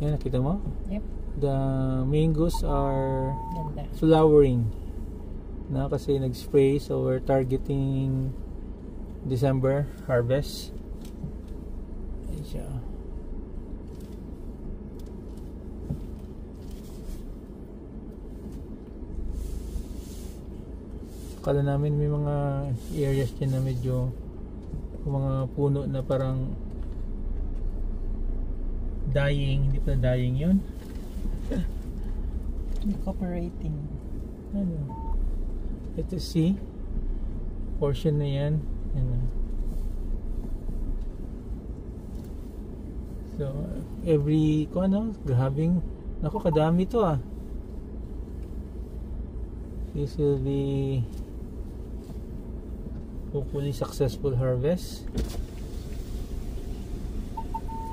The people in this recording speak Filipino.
Yan, nakita mo? Yep. The mangoes are Ganda. flowering na kasi nag-spray, so we're targeting December harvest. Ayan siya. Akala namin may mga areas dyan na medyo mga puno na parang dying. Hindi pa dying yun. Incorporating. Ano? Ito see portion na yan. Ano? So every grabing naku, kadami to ah. This will be hopefully successful harvest.